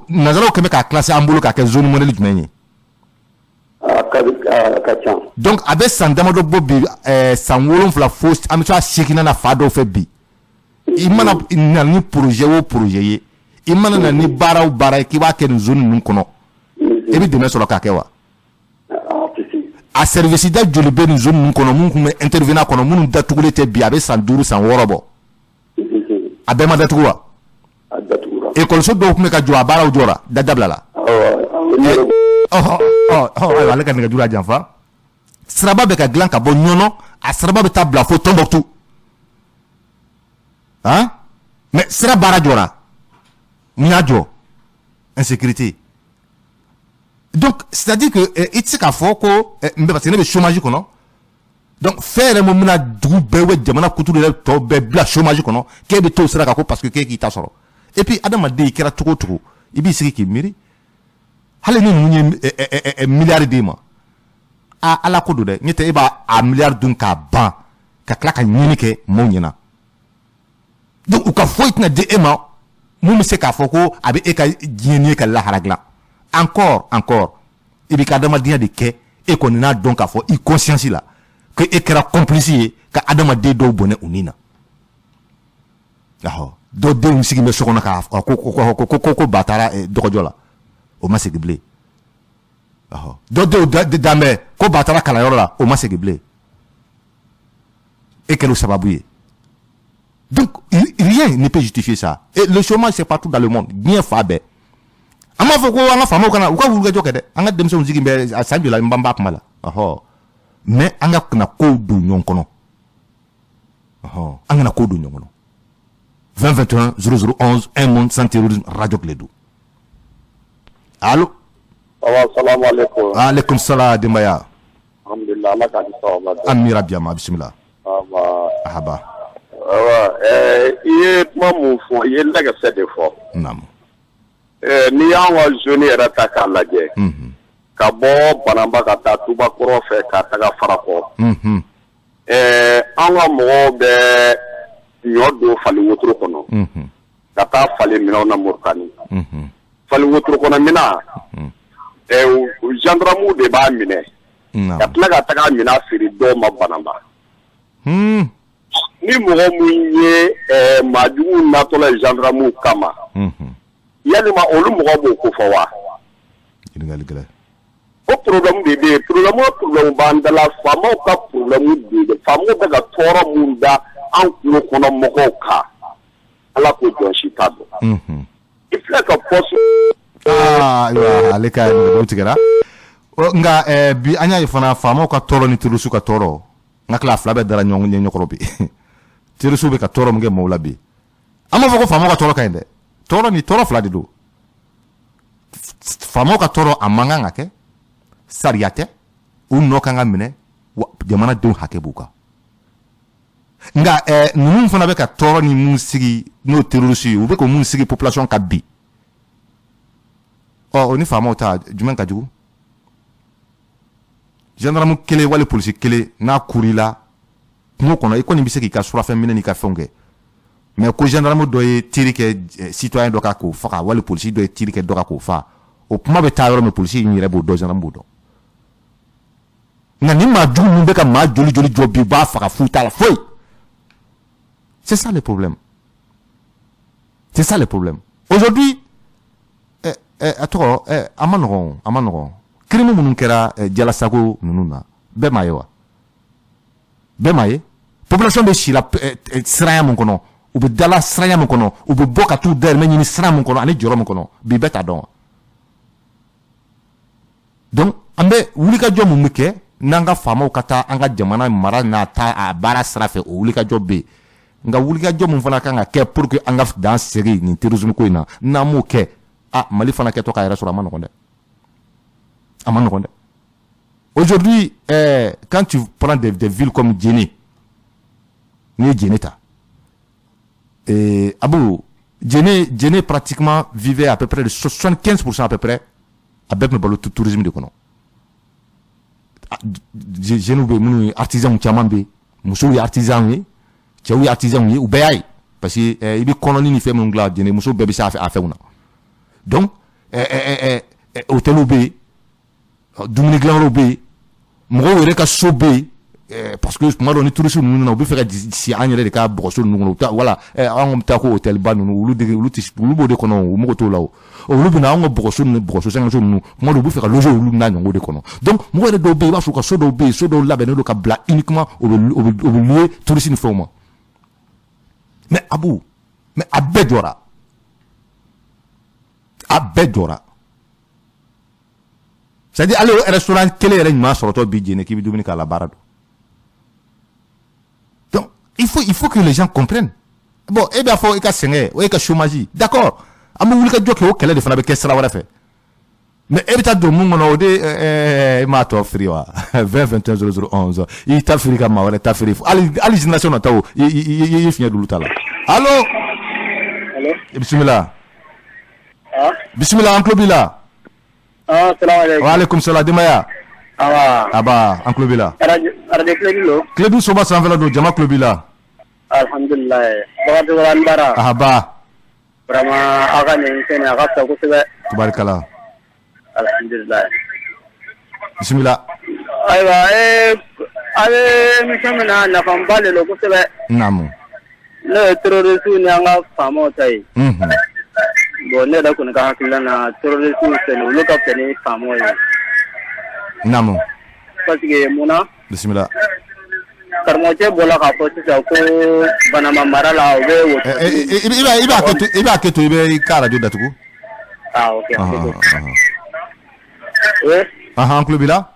nanzaraw kɛmɛ k'a classé an bolo k'a kɛ zone modèle jumɛn ye donc a bɛ san damadɔ bɔ bi san 7 fo an bɛ taa 8 na fa dɔw fɛ bi i mana na ni projet o projet ye i mana na ni baara o baara ye k'i b'a kɛ nin zone ninnu kɔnɔ e bɛ dɛmɛ sɔrɔ k'a kɛ wa a service da joli bɛ nin zone ninnu kɔnɔ minnu tun bɛ intervenant kɔnɔ minnu datugulen tɛ bi a bɛ san 5 san 6 bɔ a bɛɛ ma datugu wa école dɔw tun bɛ ka jɔ a baaraw jɔra dabila la ayiwa ale ka nɛgɛjuru a janfa siraba bɛ ka dilan ka bɔ ɲɔnɔ a siraba bɛ taa bila fo Tɔnbɔkutu mais sira baara jɔra mun y'a jɔ insécurité donc c'est-à-dire que i tɛ se k'a fɔ ko parce que ne bɛ chômage kɔnɔ donc fɛn yɛrɛ mun bɛna dugu bɛɛ bɛ jamana kuturu yɛrɛ tɔ bɛɛ bila chômage kɔnɔ k'e bɛ t'o sira kan ko parce que k'e k'i ta sɔrɔ et puis adamaden i kɛra cogo o cogo i b'i sigi k'i miiri hali ni ninnu ye miliyari d'e ma ala ko don dɛ n'o tɛ e b'a miliyari dun k'a ban ka tila ka ɲini kɛ maaw ɲɛna donc u ka foyi tɛna di e ma mun bɛ se k'a fɔ ko a bɛ e ka diɲɛ ni e ka lahara dilan encore i b'i ka adamadenya de kɛ e kɔni n'a dɔn k'a fɔ i conscience la ko e kɛra complice ye ka adamaden dɔw bɔnɛ u ni na dɔw denw sigi bɛ so kɔnɔ k'a fɔ ko ba taara dɔgɔjɔ la o ma segin bilen dɔw denw dan bɛ ko ba taara kalanyɔrɔ la o ma segin bilen e kɛra o sababu ye donc rien ne peut justifier ça et le chômage c'est partout dans le monde diɲɛ fa bɛɛ an b'a fɔ ko an ka faamaw kana u ka wulikajɔ kɛ dɛ an ka denmisɛnw sigi bɛ a san joli n b'a kuma la mais an ka kana kow don ɲɔgɔn kɔnɔ an kana kow don ɲɔgɔn kɔnɔ 20 21 0011 un monde sans terrorisme radio Clédou allo assalamu alaikum alaikum salam denbaya alhamdulillah ala ka sawaba amira biyama bismillah ahaba i ye kuma mun fɔ i ye nɛgɛsɛ de fɔ naam n'i y'an ka zone yɛrɛ ta k'a lajɛ ka bɔ Banamba ka taa Tubakɔrɔ fɛ ka taga Farakɔ an ka mɔgɔw bɛ ɲɔ don fali wotoro kɔnɔ ka taa fali minɛnw na Moritani fali wotoro kɔnɔ minɛn gendarmew de b'a minɛ ka tila ka taga minɛn feere dɔw ma Banamba ni mɔgɔ mun ye maajugu natɔla ye gendarmew kama yalima olu mɔgɔ b'o ko fɔ wa o problème de bɛ yen problème b'an da la faamaw ka problème de bɛ faamaw bɛ ka tɔɔrɔ mun da an kulo kɔnɔ mɔgɔw kan ala k'o jɔn si t'a dɔn i filɛ ka poste ale ka o tigɛra nka bi an y'a ye fana faamaw ka tɔɔrɔ ni terroriste ka tɔɔrɔ n ka tila fila bɛɛ dara ɲɔgɔn bi terroriste bɛ ka tɔɔrɔ min kɛ maaw la bi an b'a fɔ ko faamaw ka tɔɔrɔ ka ɲi dɛ tɔɔrɔ ni tɔɔrɔ fila de don faamaw ka tɔɔrɔ a man kan ka kɛ sariya tɛ u nɔ kan ka minɛ jamanadenw hakɛ b'u kan nka ninnu fana bɛ ka tɔɔrɔ ni mun sigi n'o terroriste ye u bɛ ka mun sigi population ka bi o ni faamaw ta jumɛn ka jugu gendarme kelen wali polisi kelen n'a kurila kungo kɔnɔ i kɔni bɛ se k'i ka surafɛn minɛ n'i ka fɛnw kɛ mais ko gendarme dɔ ye tiri kɛ citoyen dɔ ka k'o faga wali polisi dɔ ye tiri kɛ dɔ ka k'o faga o kuma bɛ taa yɔrɔ min polisi in yɛrɛ b'o dɔn gendarme b'o dɔn nka ni maa jugu min bɛ ka maa joli jɔ bi b'a faga fu t'a la foyi c'est ça le problème aujourd'hui a tɔgɔ a ma nɔgɔn crime minnu kɛra Jalasago ninnu na bɛɛ m'a ye wa bɛɛ m'a ye population bɛ si la siranya mun kɔnɔ u bɛ dala siranya mun kɔnɔ u bɛ bɔ ka t'u dayirimɛ ɲini sira mun kɔnɔ ani jɔyɔrɔ mun kɔnɔ bi bɛɛ t'a dɔn wa donc an bɛ wulikajɔ mun bɛ kɛ n'an ka faamaw ka taa an ka jamana mara n'a ta a baara sira fɛ o wulikajɔ bɛ yen nka wulikajɔ mun fana kan ka kɛ pour que an ka dan segin nin terrorisme ko in na n'an m'o kɛ Mali fana kɛtɔ k'a yɛrɛ sɔrɔ a ma nɔgɔn dɛ aujourd'hui quand tu prends des villes comme Djéné n'i ye Djéné ta Abou Djéné pratiquement vivait à peu près de 75% à peu près a bɛɛ tun bɛ balo tourisme de kɔnɔ jeunes bɛ minnu ye artisans caman bɛ yen musow ye artisans ye cɛw ye artisans ye u bɛɛ y'a ye parce que i bɛ kɔnɔni ni fɛn minnu dilan Djéné musow bɛɛ bɛ se a fɛnw na donc hôteliw bɛ yen dumuni dilanyɔrɔw bɛ yen mɔgɔw yɛrɛ ka so bɛ yen parce que tuma dɔ ni touristes ninnu na u bɛ fɛ ka si an yɛrɛ de ka bɔgɔso ninnu kɔnɔ wala an bɛ taa ko hôtel ba ninnu olu b'o de kɔnɔ o mɔgɔ t'o la o olu bɛ na an ka bɔgɔso ninnu bɔgɔso sɛngɛso ninnu tuma dɔ u bɛ fɛ ka loger olu n'a ɲɔgɔn de kɔnɔ donc mɔgɔ yɛrɛ dɔw bɛ yen i b'a sɔrɔ ka so dɔw bɛ yen so dɔw labɛnnen don ka bila uniquement o bɛ louer touristes ni fɛnw ma mais Abou mais a bɛɛ jɔra c'est-à-dire aller au restaurant kelen yɛrɛ ɲuman sɔrɔtɔ bi Djéné k'i bɛ dumuni k'a la baara don donc il faut que les gens comprennent bon e b'a fɔ i ka sɛgɛn o ye ka chômage d'accord an bɛ wulikajɔ kɛ o kɛlɛ de fana bɛ kɛ sira wɛrɛ fɛ mais e bɛ taa don mun kɔnɔ o de i m'a tɔ firi wa 20 21 0011 i ta firi ka maa wɛrɛ ta firi hali génération na ta o i fiɲɛ d'olu ta la allo bisimila bisimila an tulo b'i la waaleykum salaam denbaya aba an tulo b'i la Kiledu soba sanfɛla don jama tulo b'i la alhamdulillah bakarijan an bara ahaba vraiment a ka nin kɛnɛ a ka fisa kosɛbɛ tubarikala alhamdulillah bisimila ayiwa a bɛ émission min na nafaba de don kosɛbɛ naamu n'o ye terroriste ni an ka faamaw ta ye bon ne yɛrɛ kɔni ka hakilila na terroriste fɛnɛ olu ka fisa ni faamaw ye naamu parce que munna bisimila karamɔgɔcɛ bɔra k'a fɔ sisan ko Banama mara la u bɛ woto i b'a kɛ to i bɛ i ka radio datugu ok an tulo b'i la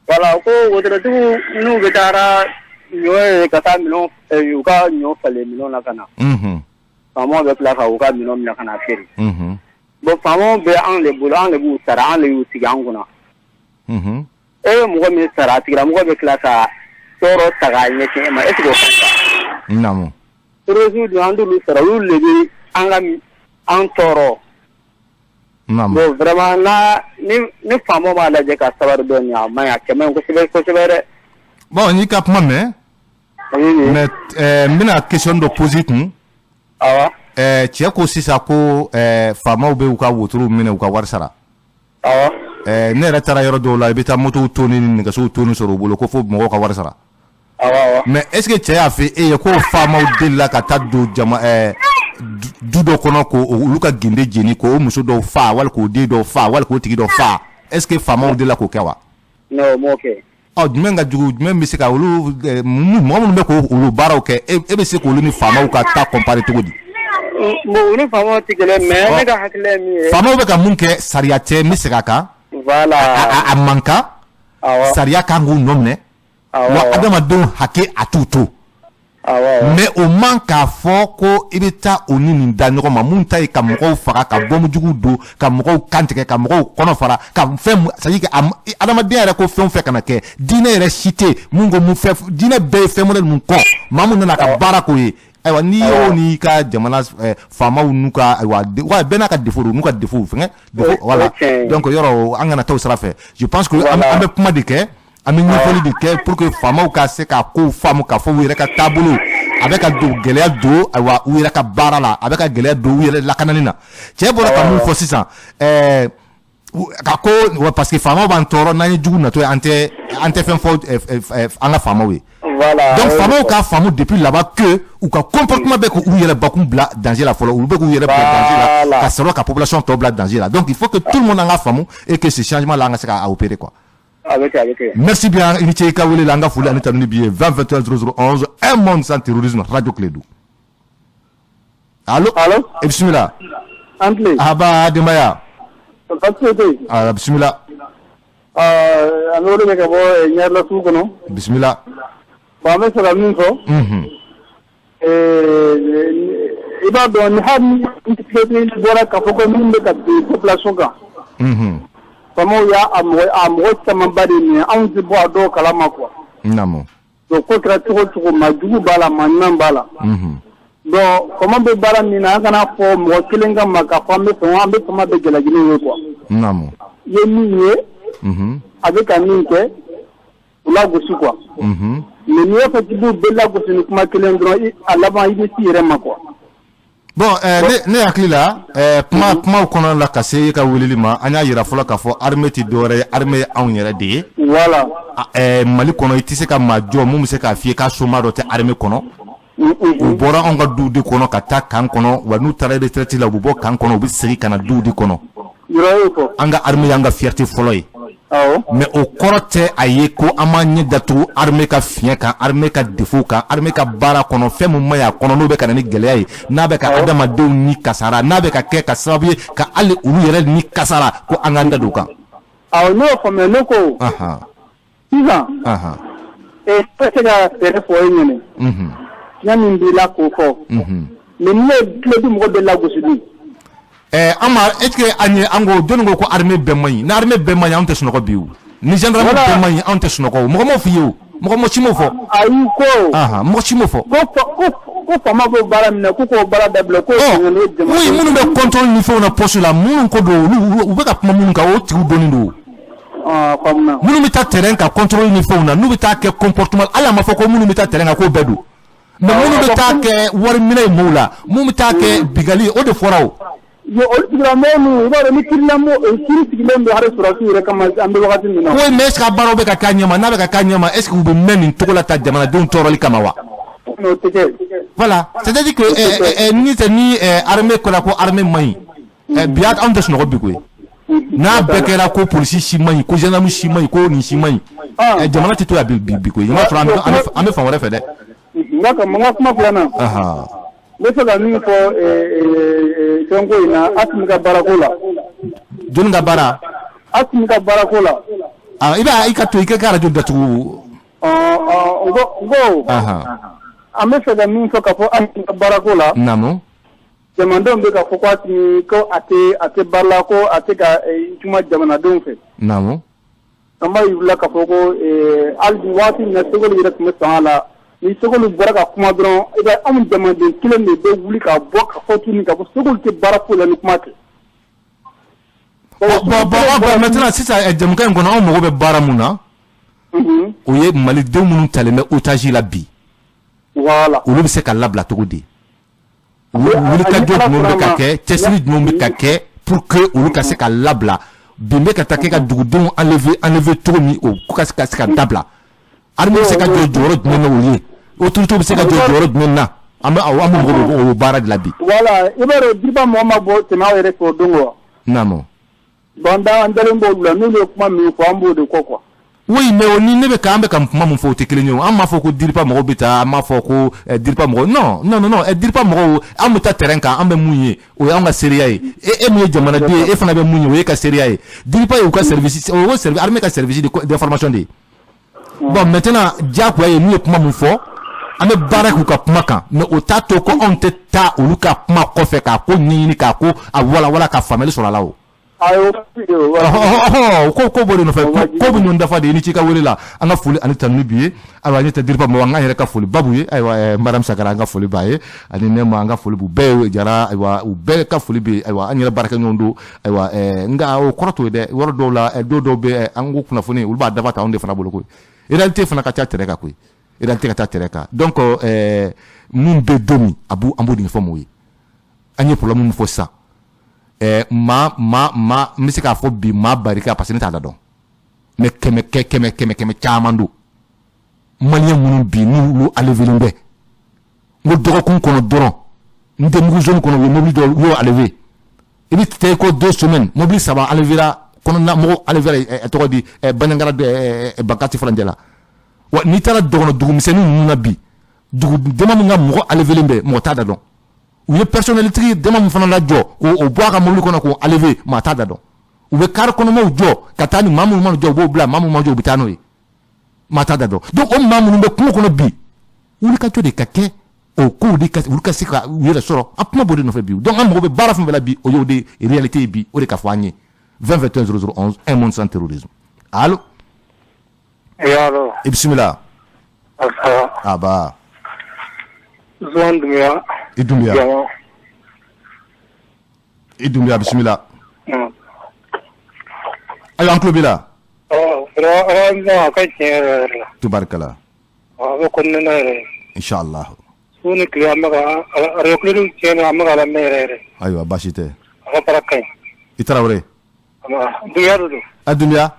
voilà ko wotorotigi n'u bɛ taara ɲɔ ye ka taa minɛnw u ka ɲɔ falen minɛnw na ka na faamaw bɛ tila ka u ka minɛnw minɛ ka na feere bon faamaw bɛ an de bolo an de b'u sara an de y'u sigi an kunna e bɛ mɔgɔ min sara a tigilamɔgɔ bɛ tila ka tɔɔrɔ ta k'a ɲɛsin e ma est ce que o ka ɲi naamu terroriste dun an t'olu sara olu de bɛ an tɔɔrɔ bon vraiment ni famo ma lajɛ ka sababu dɔ ɲa ma ya kɛmɛ kosɛbɛ dɛ. Bon ni ka kuma mɛn mais n bɛna question dɔ poser kun. Awɔ. Cɛ ko sisan ko faamaw bɛ u ka wotoro minɛ u ka wari sara. Awɔ. Ne yɛrɛ taara yɔrɔ dɔw la i bɛ taa moto toni ni nɛgɛso toni sɔrɔ u bolo ko fo mɔgɔw ka wari sara. Awɔ. Mais est-ce que cɛ y'a fɔ e ye ko faamaw delila ka taa don du dɔ kɔnɔ ko olu ka gende jeni ko o muso dɔw faa wali k'o den dɔw faa wali k'o tigi dɔ faa est-ce que faamaw delila k'o kɛ wa? Non m'o kɛ. Jumɛn ka jugu jumɛn bɛ se ka olu mɔgɔ minnu bɛ k'olu baaraw kɛ e bɛ se k'olu ni faamaw ka taa comparer cogo di? Bon ni faamaw tɛ kelen mais ne ka hakili ye min ye. Faamaw bɛ ka mun kɛ sariya tɛ n bɛ segin a kan. Voilà. A man kan. Awɔ. Sariya kan k'u nɔ minɛ. Awɔ. Wa adamadenw hakɛ a t'u to. Awɔ. Mais o man k'a fɔ ko i bɛ taa o ni nin da ɲɔgɔn ma mun ta ye ka mɔgɔw faga ka bɔnjugu don ka mɔgɔw kan tigɛ ka mɔgɔw kɔnɔ fara ka fɛn c'est à dire que adamadenya yɛrɛ ko fɛn o fɛn kana kɛ diinɛ yɛrɛ si tɛ mun ko mun fɛn diinɛ bɛɛ ye fɛn modèle mun kɔ maa mun nana ka baara k'o ye ayiwa n'i y'o n'i ka jamana faamaw n'u ka ayiwa bɛɛ n'a ka défaut don n'u ka défaut fɛngɛ défaut voilà donc yɔrɔ an kana taa o sira fɛ je pense que an bɛ kuma de kɛ an bɛ ɲɛfɔli de kɛ pour que faamaw ka se ka kow faamu k'a fɔ u yɛrɛ ka taabolo a bɛ ka don gɛlɛya don ayiwa u yɛrɛ ka baara la a bɛ ka gɛlɛya don u yɛrɛ lakanali na cɛ bɔra ka mun fɔ sisan ka ko parce que faamaw b'an tɔɔrɔ n'an ye jugu natɔ ye an tɛ fɛn fɔ an ka faamaw ye. Voilà. Donc faamaw k'a faamu depuis là-bas que u ka comportement bɛ k'u yɛrɛ bakun bila danger la fɔlɔ olu bɛ k'u yɛrɛ bila danger la ka sɔrɔ ka population tɔ bila danger la donc il faut que tout le monde an ka faamu et que ce changement là an ka se ka opérer quoi. Merci bien i ni ce i ka wele la an ka foli ani tanu ni bi ye 20 21 0011 un monde sans terrorisme radio Kiledu. Allo bismillah. Antle. Aba denbaya. Bismillah. An bɛ wele ka bɔ Ɲarela sugu kɔnɔ. Bismillah. Bon an bɛ fɛ ka min fɔ. I b'a dɔn ni hali ni bɔra k'a fɔ ko min bɛ ka bin population kan. Faamaw y'a mɔgɔ camanba de minɛ anw tɛ bɔ a dɔw kalama quoi. Naamu. Donc ko kɛra cogo cogo maa jugu b'a la maa ɲuman b'a la. Donc faama bɛ baara min na an kana fɔ mɔgɔ kelen ka ma k'a fɔ an bɛ faama bɛɛ jalajini ye quoi. Naamu. I ye min ye. A bɛ ka min kɛ u lagosi quoi. Mais n'i y'a fɔ k'i b'u bɛɛ lagosi ni kuma kelen dɔrɔn a laban i bɛ s'i yɛrɛ ma quoi. Bon ne hakili la kumaw kɔnɔ la ka se ka weleli ma an y'a yira fɔlɔ k'a fɔ armée tɛ dɔwɛrɛ ye armée ye anw yɛrɛ de ye. Voilà. Mali kɔnɔ i tɛ se ka maa jɔ mun bɛ se k'a f'i ye k'a soma dɔ tɛ armée kɔnɔ. U bɔra anw ka duw de kɔnɔ ka taa kan kɔnɔ wa n'u taara retraite la u bɛ bɔ kan kɔnɔ u bɛ segin ka na duw de kɔnɔ. An ka armée y'an ka fierté fɔlɔ ye. Mais o kɔrɔ tɛ a ye ko an b'a ɲɛ datugu armée ka fiɲɛ kan armée ka défaut kan armée ka baara kɔnɔ fɛn mun ma ɲi a kɔnɔ n'o bɛ ka na ni gɛlɛya ye n'a bɛ ka adamadenw ni kasara n'a bɛ ka kɛ ka sababu ye ka hali olu yɛrɛ ni kasara ko an k'an da don o kan. Awɔ n'o faamuya ne ko. Sisan. E tɛ se ka fɛɛrɛ fɔ e ɲɛna. Yanni n b'i la k'o fɔ. Mais n'i ye tile di mɔgɔ bɛɛ lagosili. Est-ce que an ko jɔnni ko armée bɛɛ man ɲi ni armée bɛɛ man ɲi anw tɛ sunɔgɔ bi o ni gendarmerie bɛɛ man ɲi anw tɛ sunɔgɔ o mɔgɔ m'o f'i ye o mɔgɔ si m'o fɔ. Ayi ko. Mɔgɔ si m'o fɔ. Ko faama b'o baara minɛ ko k'o baara dabila ko. Oui minnu bɛ contrôle ni fɛnw na poste la minnu ko don u bɛ ka kuma minnu kan o tigiw dɔnnen don. Minnu bɛ taa terrain kan contrôle ni fɛnw na n'u bɛ taa kɛ comportement hali a ma fɔ ko minnu bɛ taa terrain kan k'o bɛɛ don mais minnu bɛ taa kɛ wari minɛ ye mɔɔw la minnu bɛ taa kɛ bigali o de fɔra o. Yo olu b'a dɔn ni kiri sigilen don hali sɔrɔsiw yɛrɛ kama an bɛ wagati min na. Oui mais est-ce que a baaraw bɛ ka k'a ɲɛma n'a bɛ ka k'a ɲɛma est-ce que u bɛ mɛn nin cogo la ta jamanadenw tɔɔrɔli kama wa. Voilà c'est-à-dire que ni armée kɔla ko armée man ɲi bi anw tɛ sunɔgɔ bi koyi n'a bɛɛ kɛra ko polisi si man ɲi ko gendarme si man ɲi ko nin si man ɲi jamana tɛ to yan bi koyi i m'a sɔrɔ an bɛ fan wɛrɛ fɛ dɛ. N ka kuma filanan. Ne fɛ ka min fɔ fɛnko in na Asimi ka baarako la. Jɔnni ka baara? Asimi ka baarako la. I b'a i ka to i ka radio datugu. N ko an bɛ fɛ ka min fɔ ka fɔ Asimi ka baarako la. Naamu. Jamanadenw bɛ ka fɔ ko Asimi ko a tɛ baara la ko a tɛ ka kuma jamanadenw fɛ. Naamu. An b'a yir'u ka fɔ ko hali bi waati min na Sogolu yɛrɛ tun bɛ sɔn a la. Ni Sogolu bɔra ka kuma dɔrɔn i b'a anw jamanaden kelen de bɛ wuli ka bɔ ka fɔ tuguni ka fɔ Sogolu tɛ baara foyi la ni kuma tɛ. maintenant si ça jamuka ngona on mo be baramuna o ye mali de munu taleme otage la bi voilà o le se ka labla to godi wuli ka jot mo be ka ke tesri mo be ka ke pour que o ka se ka labla bimbe ka take ka dugudon enlever to mi o ka se ka dabla arme se ka joro no wuli o tout se ka joro na amu bara de la bi voilà ibero diba mo ma bo te na were ko dongo namo banda andale mbo la mi le kuma mi ko ambo de quoi oui mais on ne be ka ambe kam kuma mo fo te kelenyo amma fo ko diripa mo bita amma fo ko diripa mo non diripa mo amuta terrain ka ambe munye o ya nga seria e mu jamana bi e fana be munye o ka seria diripa e ka service o service armée ka service d'information de bon maintenant dia ko ye mu kuma mo fo ame barak ko kuma kan mais o tato ko on te ta o ka kuma ko fe ka ko ni ka ko wala ka famille sur la o ayo ko bole no fa ko bu non dafa de ni ci ka wele la anga fuli ani tanu biye awa ni te dirpa mo nga yere ka fuli babu ye aywa madame sakara nga fuli baye ani ne ma nga fuli bu be jara aywa u be ka fuli bi aywa ani la baraka nyondo aywa nga o koroto de woro do la do be angu kuna funi ulba dafa ta onde fana bolo ko réalité fana ka ta tereka ko réalité ka ta tereka donc mun be domi abu ambo di fo moyi ani problème mo fo ça ma misi ka fo bi ma barika parce que ta dadon mais keme chamando malien munu bi nu alever lembe ngo dogo kun kono doron nde mu zone kono mobile do yo alever ibi te ko 2 semaines mobile ça va alevera kono na mo alevera to di banangara de bakati franjela wa ni tara dogo dugu misenu na bi dugu dema nga mo alever lembe mo ta dadon ou les personnalités de mon fana la jo o boire amolu kono ko alever ma tada do ou be kar kono mo jo katani mamu mo jo bo bla mamu mo jo bitano yi ma tada do donc o mamu be ko kono bi ou ka to de kake o ko de ka ou ka sika ou le soro apma bo de no fe bi donc am be bara fun la bi o yo de réalité bi o de ka fanye 2021 un monde sans terrorisme allô allô bismillah aba Zondumia. Idumia bismillah. Ayo uncle Bila. Tubarkala. Inshallah. Ayo bashite. Itrawre. Adumia.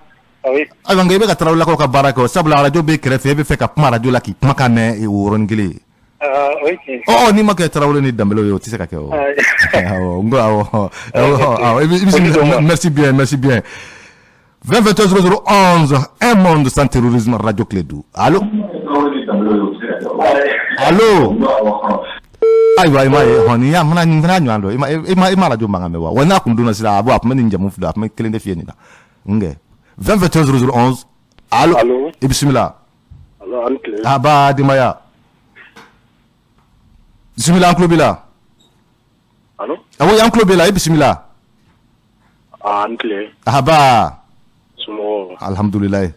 Ayo ngebe ka trawla ko ka barako sabla radio be krefe be fe ka kuma radio la ki kuma ka ne e woron gele. Oh ni ma ke trawle ni dambelo yo tise ka ke o. Merci bien 2021 un monde sans terrorisme radio Clédou. Allô aywa ima honi ya mna nyando ima radio mangame wa wana kunduna sila abu apma ninja mufda apma kelende fieni na nge 2021 allô bismillah allo ancle aba dimaya bismillah uncle Bila allo awo uncle Bila bismillah ancle aba sumo alhamdulillah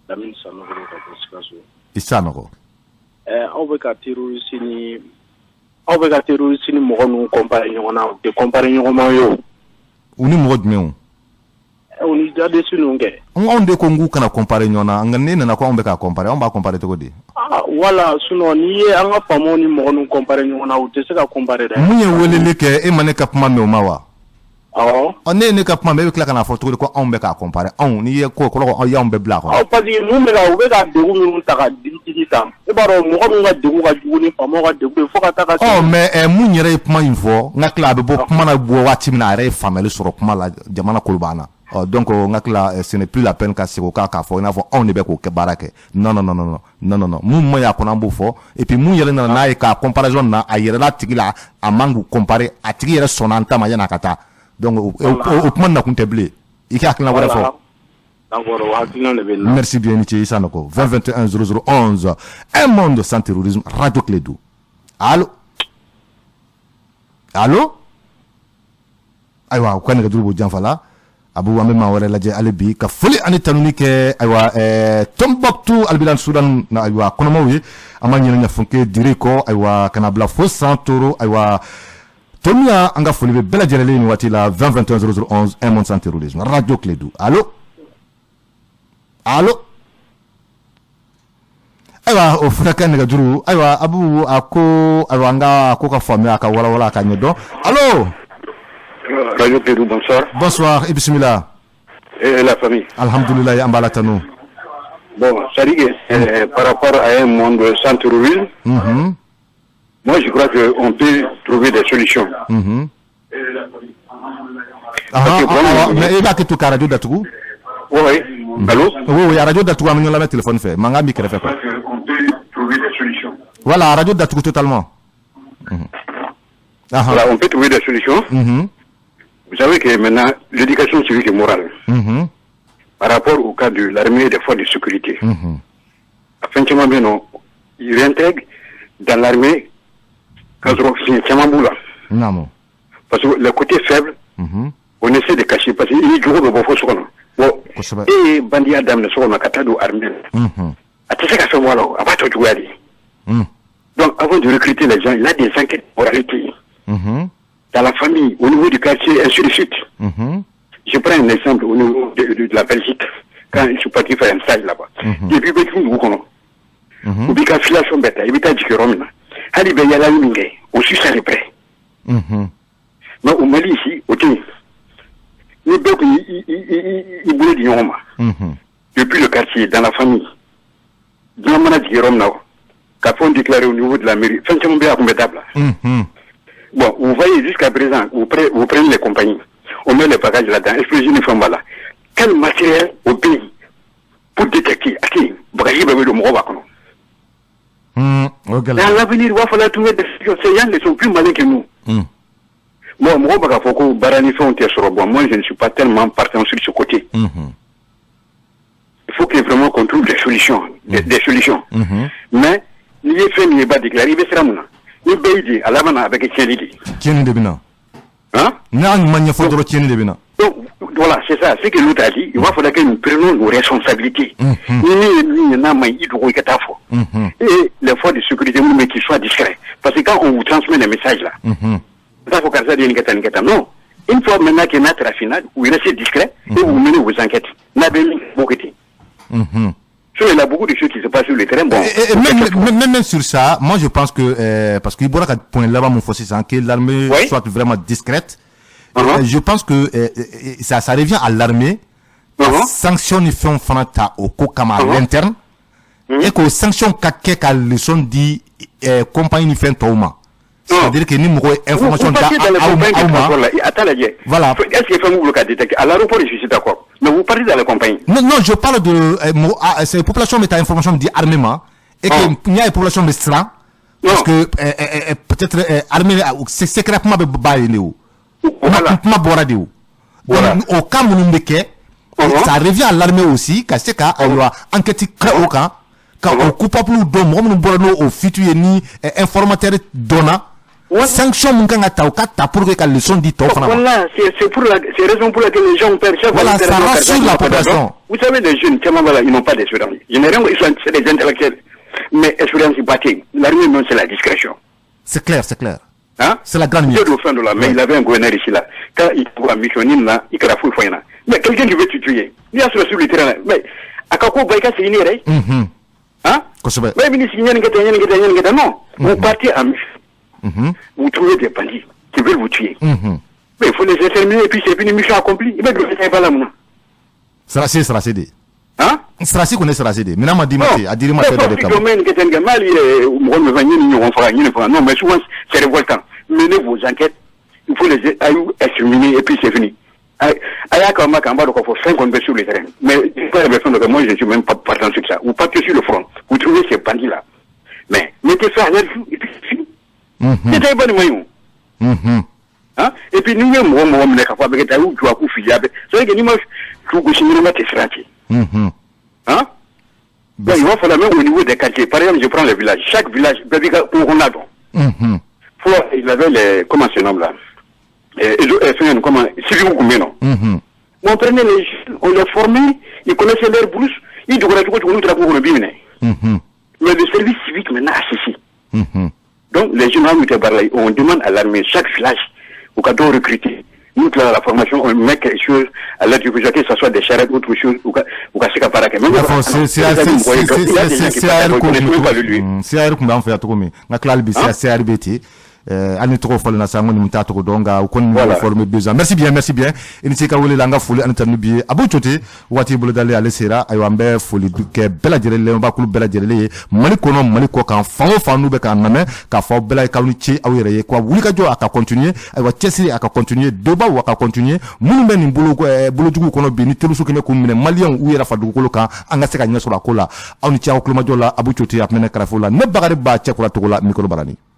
lamin sanu ko discussion isanoko on veut que terroriste ni mo no comparer nyona de comparer nyoma yo uni mo dmew on is de sunu nge on de ko ngu kana comparer nyona ngane na ko on be ka comparer on ba comparer to godi wala suno ni anga famo ni mo no comparer nyona o te se ka comparer da munye welele ke e mane ka pma me o mawa on ne ka pma me kla kana foto ko on be ka comparer on ni ko ko ya on be bla ko parce que nous me la o be ka de ko ta ka di tam e baro mo ko nga de ko ka juguni famo ka de ko fo ka ta ka mais munye re pma info nga kla be bo pma na bo wati na re family soro pma la jamana kulbana donc ngakla ce n'est plus la peine qu'à ko ka fo na fo on ne be ko ke barake non mun mo ya ko na mbo fo et puis mun yere na e ka comparaison na ayere la tigila a mangu comparer a tigi yere sonanta ma yana kata donc o kuma na kunte blé ikak na wala fo merci bien Nichi Sanoko 2021 un monde sans terrorisme radio Clédou. Allô aywa ko ne gadrubo janfala abu wa mema wala laje alibi ka fuli ani tanuni ke aywa Tombouctou albilan Sudan na aywa kono mawi amanya nya funke diriko aywa kana bla fo santoro aywa Tomia anga folibe bela jelele ni wati la 20 21 0011 un monde sans terrorisme radio Clédou. Allô aywa o funa kan nga duru aywa abu ako aywa ako ka famille aka wala ka nyedo. Allô radio Clédou, bonsoir et bismillah. Et la famille alhamdulillah ambala tanu. Bon, ça dit que par rapport à un monde sans terrorisme, moi je crois qu'on peut trouver des solutions. Mais il va que tu as radio d'Atougou? Oui, allô? Oui, radio d'Atougou, on a le téléphone fait. Manga mi fait quoi? On peut trouver des solutions. Voilà, radio d'Atougou totalement. Voilà, on peut trouver des solutions. Vous savez que maintenant, l'éducation civique et morale, par rapport au cas de l'armée et des forces de sécurité, afin que ils réintègrent dans l'armée quand parce que le côté faible, on essaie de cacher parce qu'il y a du gros de force. Et bandit Adam ne sont pas catado armé. À tout ça qu'a fait voilà, à pas tout jouer. Donc avant de recruter les gens, il a des enquêtes moralité. Dans la famille, au niveau du quartier, ainsi de suite. Je prends un exemple au niveau de la Belgique, quand je suis parti faire un stage là-bas. Depuis que nous connaissons, ou bien filiation bête, et bien dit que Romina, Ali ben yala mingue, on suit ça de près. Mais au Mali ici, au Kenya, les bœufs ils boulaient du Yoma. Depuis le quartier, dans la famille, dans le manage de Romina, qu'a fait déclarer au niveau de la mairie, fin de bien accommodable. Bon, vous voyez jusqu'à présent, vous prenez les compagnies. On met les bagages là-dedans, explosion du fond là. Quel matériel au pays pour détecter à qui bagage bébé de Moroba. Dans l'avenir, il va falloir trouver des solutions. Ces gens ne sont plus malins que nous. Bon, Moroba Foko, Barani fait un test sur moi, je ne suis pas tellement partant sur ce côté. Il faut que vraiment qu'on trouve des solutions. Des solutions. Mais, il est fait, il n'est pas déclaré, il est fait il est dit à l'avant avec Tienidi. Tienidi de Bina. Hein? Donc, voilà, c'est ça. C'est que l'autre a dit, il va falloir que nous prenions nos responsabilités. Et les forces de sécurité, mais qu'ils soient discrets. Parce que quand on vous transmet les messages là, ça faut qu'à ça dire non. Une fois maintenant qu'il y a notre finale, vous restez discret et vous menez vos enquêtes. Il y a beaucoup de choses qui se passent sur le terrain. Bon, même sur ça, moi je pense que, parce qu'il y a un point là-bas, mon fossé, c'est que l'armée soit vraiment discrète. Je pense que ça revient à l'armée, sanctionne les fonds fanata au Kokama à l'interne, et que sanctionne quelqu'un qui leçon dit compagnie fin Touma. C'est-à-dire que nous avons information voilà. Est-ce que vous le détecter à l'aéroport, je suis d'accord. Mais vous parlez de la compagnie. Non, je parle de c'est la population mais t'as information d'armement et qu'il y a une population de sera parce que peut-être armée c'est secrètement baïléo. Ma boradéo. Donc au cas où nous ça revient à l'armée aussi car c'est qu'à enquête au cas quand on coupe pas plus d'hommes nous borano au futur ni informateur donna sanction mon gars ta pour que la leçon dit voilà c'est raison pour laquelle les gens perçoivent voilà ça rassure la population. Vous savez les jeunes ils n'ont pas d'expérience généralement ils sont c'est des intellectuels mais expérience bâtie l'armée même c'est la discrétion. C'est clair hein c'est la grande mission de la mais il avait un gouverneur ici là quand il voit missionner là il a fouillé foyena mais quelqu'un qui veut te tuer il y a sur le terrain mais à kako baïka c'est inéré hein mais ministre non vous partez à vous trouvez des bandits qui veulent vous tuer. Mais il faut les exterminer et puis c'est une mission accomplie. Il va pas là maintenant. Sera cédé. Hein? Sera connaît sera cédé. Mais non, à dire non, mais souvent c'est révoltant. Menez vos enquêtes, il faut les exterminer et puis c'est fini. Aya Kama Kamba donc il faut 50 sur le terrain. Mais moi je ne suis même pas partant sur ça. Vous partez sur le front, vous trouvez ces bandits là. Mais mettez ça à l'air et puis c'est fini. C'est un bon moyen. Et puis nous sommes capables de faire un coup fiable. C'est que nous sommes il va falloir même au niveau des quartiers. Par exemple, je prends les villages. Chaque village, on a donc. Il avait les, comment se nomme là? Comment, on prenait les jeunes, on les formait, ils connaissaient leur brousse, ils devraient tout le monde. Mais le service civique maintenant a cessé. Donc, les gens on demande à l'armée, chaque village, au cas de recruter. Nous, dans la formation, on met quelque chose à l'aide du projet, que ce soit des charrettes ou autre chose, ou qu'à ce qu'à paraître. C'est à qu'on va faire tout comme na clal c'est à RBT ani trop fol na sango ni mutato ko donga ko ni former besoin merci bien ini se ka wole la nga fuli an tanu bi abu chote wati bulu dale ale sera ay wambe fuli ke bela jerele ba kulu bela jerele mali ko kan fa nu be kan name ka fa bela ka lu ci aw yere ko wuli ka jo aka continuer ay wa chesi aka continuer doba wa ka continuer munu be ni bulu ko bulu jugu kono bi ni telu su kene ko mine malian u yera fa du ko kan anga se ka nya so la ko la aw ni ci aw kuluma jola abu chote apmene karafula ne bagare ba che ko la to la micro barani